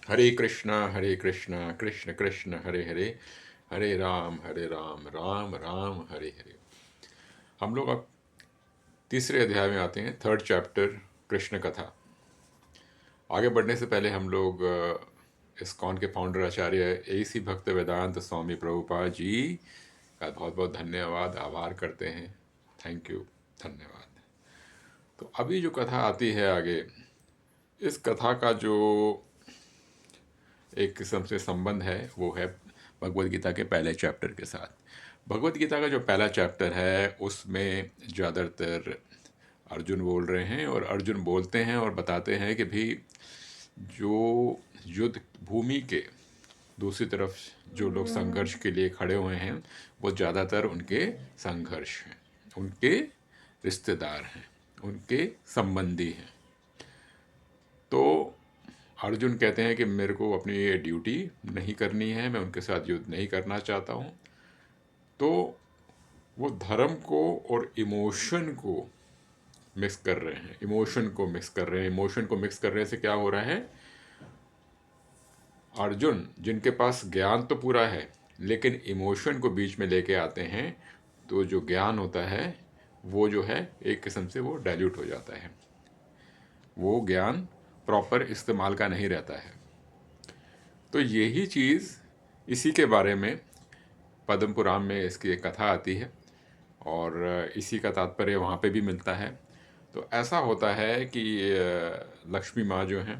हरे कृष्णा कृष्ण कृष्ण हरे हरे, हरे राम राम राम हरे हरे। हम लोग अब तीसरे अध्याय में आते हैं, थर्ड चैप्टर, कृष्ण कथा। आगे बढ़ने से पहले हम लोग इस्कॉन के फाउंडर आचार्य AC भक्त वेदांत स्वामी प्रभुपाद जी का बहुत बहुत धन्यवाद, आभार करते हैं। थैंक यू, धन्यवाद। तो अभी जो कथा आती है आगे, इस कथा का जो एक किस्म से संबंध है वो है भगवत गीता के पहले चैप्टर के साथ। भगवत गीता का जो पहला चैप्टर है उसमें ज़्यादातर अर्जुन बोल रहे हैं, और अर्जुन बोलते हैं और बताते हैं कि भाई जो युद्ध भूमि के दूसरी तरफ जो लोग संघर्ष के लिए खड़े हुए हैं वो ज़्यादातर उनके संघर्ष हैं, उनके रिश्तेदार हैं, उनके संबंधी हैं। तो अर्जुन कहते हैं कि मेरे को अपनी ये ड्यूटी नहीं करनी है, मैं उनके साथ युद्ध नहीं करना चाहता हूँ। तो वो धर्म को और इमोशन को मिक्स कर रहे हैं, इमोशन को मिक्स कर रहे हैं। इमोशन को मिक्स करने से क्या हो रहा है, अर्जुन जिनके पास ज्ञान तो पूरा है लेकिन इमोशन को बीच में लेके आते हैं, तो जो ज्ञान होता है वो जो है एक किस्म से वो डाइल्यूट हो जाता है, वो ज्ञान प्रॉपर इस्तेमाल का नहीं रहता है। तो यही चीज़, इसी के बारे में पद्म पुराण में इसकी एक कथा आती है, और इसी का तात्पर्य वहाँ पे भी मिलता है। तो ऐसा होता है कि लक्ष्मी माँ जो हैं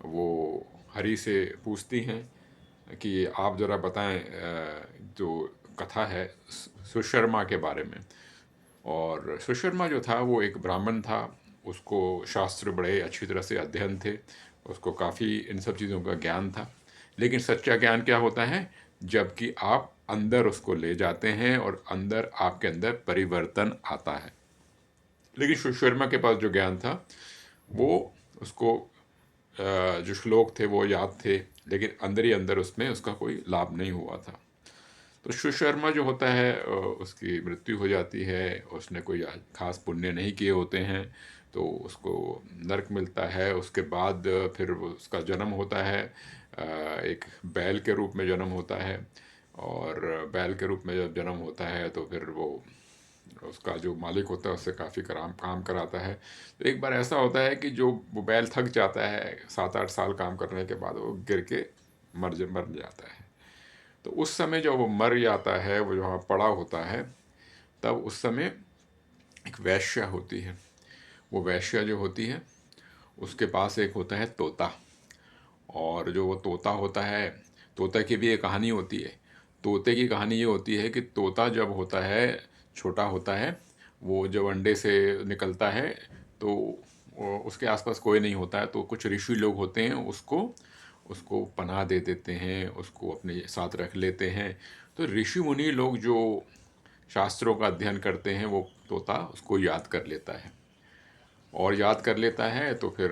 वो हरि से पूछती हैं कि आप ज़रा बताएं जो कथा है सुशर्मा के बारे में। और सुशर्मा जो था वो एक ब्राह्मण था, उसको शास्त्र बड़े अच्छी तरह से अध्ययन थे, उसको काफ़ी इन सब चीज़ों का ज्ञान था। लेकिन सच्चा ज्ञान क्या होता है, जबकि आप अंदर उसको ले जाते हैं और अंदर आपके अंदर परिवर्तन आता है। लेकिन सुशर्मा के पास जो ज्ञान था वो उसको जो श्लोक थे वो याद थे, लेकिन अंदर ही अंदर उसमें उसका कोई लाभ नहीं हुआ था। तो सुशर्मा जो होता है उसकी मृत्यु हो जाती है, उसने कोई खास पुण्य नहीं किए होते हैं, तो उसको नरक मिलता है। उसके बाद फिर उसका जन्म होता है, एक बैल के रूप में जन्म होता है, और बैल के रूप में जब जन्म होता है तो फिर वो उसका जो मालिक होता है उससे काफ़ी काम कराता है। तो एक बार ऐसा होता है कि जो वो बैल थक जाता है, 7-8 साल काम करने के बाद वो गिर के मर जाता है। तो उस समय जब वो मर जाता है, वो जहाँ पड़ा होता है, तब उस समय एक वैश्या होती है। वो वैश्या जो होती है उसके पास एक होता है तोता, और जो वो तोता होता है, तोता की भी एक कहानी होती है। तोते की कहानी ये होती है कि तोता जब होता है, छोटा होता है, वो जब अंडे से निकलता है तो उसके आसपास कोई नहीं होता है, तो कुछ ऋषि लोग होते हैं, उसको उसको पनाह दे देते हैं, उसको अपने साथ रख लेते हैं। तो ऋषि मुनि लोग जो शास्त्रों का अध्ययन करते हैं वो तोता उसको याद कर लेता है, और याद कर लेता है तो फिर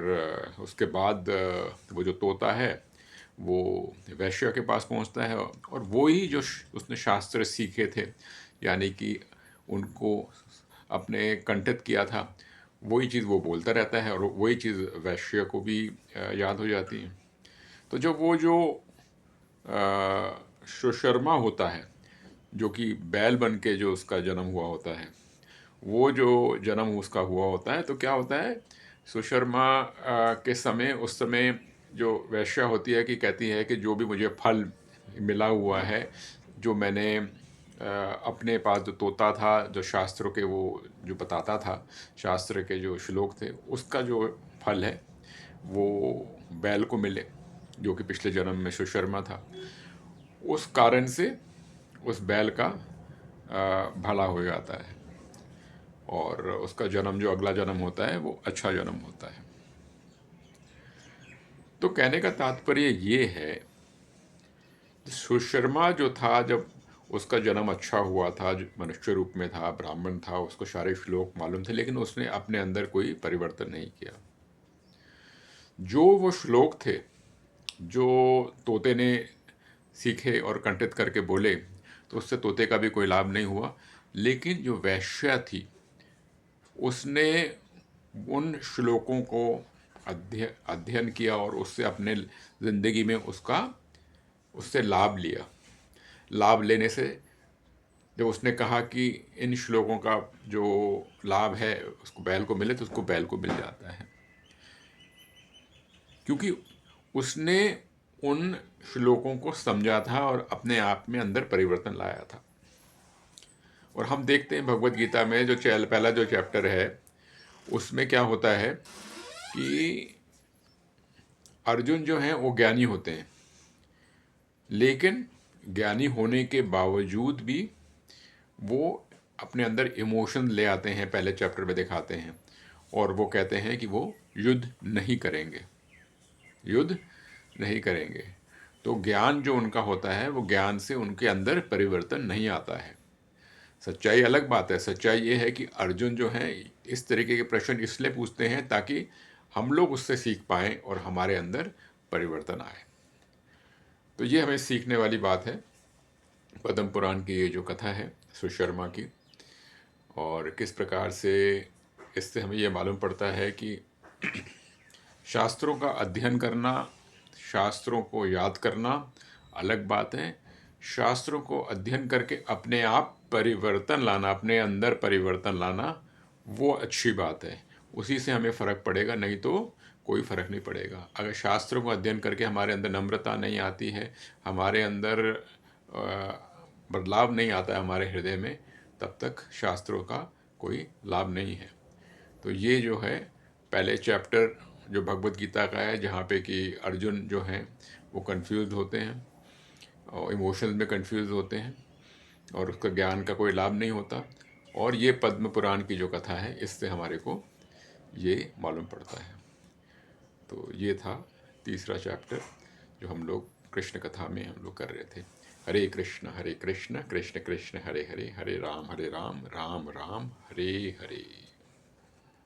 उसके बाद वो जो तोता है वो वैश्य के पास पहुंचता है, और वो ही जो उसने शास्त्र सीखे थे, यानी कि उनको अपने कंठित किया था, वही चीज़ वो बोलता रहता है, और वही चीज़ वैश्य को भी याद हो जाती है। तो जब वो जो सुशर्मा होता है, जो कि बैल बन के जो उसका जन्म हुआ होता है, वो जो जन्म उसका हुआ होता है, तो क्या होता है, सुशर्मा के समय, उस समय जो वैश्या होती है कि कहती है कि जो भी मुझे फल मिला हुआ है, जो मैंने अपने पास जो तोता था, जो शास्त्रों के वो जो बताता था, शास्त्र के जो श्लोक थे, उसका जो फल है वो बैल को मिले, जो कि पिछले जन्म में सुशर्मा था। उस कारण से उस बैल का भला हो जाता है, और उसका जन्म जो अगला जन्म होता है वो अच्छा जन्म होता है। तो कहने का तात्पर्य ये है, सुशर्मा जो था, जब उसका जन्म अच्छा हुआ था, जो मनुष्य रूप में था, ब्राह्मण था, उसको सारे श्लोक मालूम थे, लेकिन उसने अपने अंदर कोई परिवर्तन नहीं किया। जो वो श्लोक थे जो तोते ने सीखे और कंठित करके बोले, तो उससे तोते का भी कोई लाभ नहीं हुआ। लेकिन जो वैश्या थी, उसने उन श्लोकों को अध्ययन किया और उससे अपने ज़िंदगी में उससे लाभ लिया। लाभ लेने से जब उसने कहा कि इन श्लोकों का जो लाभ है उसको बैल को मिले, तो उसको बैल को मिल जाता है, क्योंकि उसने उन श्लोकों को समझा था और अपने आप में अंदर परिवर्तन लाया था। और हम देखते हैं भगवत गीता में जो पहला जो चैप्टर है उसमें क्या होता है कि अर्जुन जो हैं वो ज्ञानी होते हैं, लेकिन ज्ञानी होने के बावजूद भी वो अपने अंदर इमोशन ले आते हैं, पहले चैप्टर में दिखाते हैं, और वो कहते हैं कि वो युद्ध नहीं करेंगे, युद्ध नहीं करेंगे। तो ज्ञान जो उनका होता है वो ज्ञान से उनके अंदर परिवर्तन नहीं आता है। सच्चाई अलग बात है। सच्चाई ये है कि अर्जुन जो हैं इस तरीके के प्रश्न इसलिए पूछते हैं ताकि हम लोग उससे सीख पाएँ और हमारे अंदर परिवर्तन आए। तो ये हमें सीखने वाली बात है पद्म पुराण की ये जो कथा है सुशर्मा की। और किस प्रकार से इससे हमें ये मालूम पड़ता है कि शास्त्रों का अध्ययन करना, शास्त्रों को याद करना अलग बात है, शास्त्रों को अध्ययन करके अपने आप परिवर्तन लाना, अपने अंदर परिवर्तन लाना, वो अच्छी बात है। उसी से हमें फ़र्क पड़ेगा, नहीं तो कोई फ़र्क नहीं पड़ेगा। अगर शास्त्रों को अध्ययन करके हमारे अंदर नम्रता नहीं आती है, हमारे अंदर बदलाव नहीं आता है हमारे हृदय में, तब तक शास्त्रों का कोई लाभ नहीं है। तो ये जो है पहले चैप्टर जो भगवत गीता का है, जहाँ पे कि अर्जुन जो हैं वो कंफ्यूज होते हैं और इमोशंस में कंफ्यूज होते हैं और उसका ज्ञान का कोई लाभ नहीं होता। और ये पद्म पुराण की जो कथा है इससे हमारे को ये मालूम पड़ता है। तो ये था तीसरा चैप्टर जो हम लोग कृष्ण कथा में हम लोग कर रहे थे। हरे कृष्ण कृष्ण कृष्ण हरे हरे, हरे राम राम राम राम हरे हरे।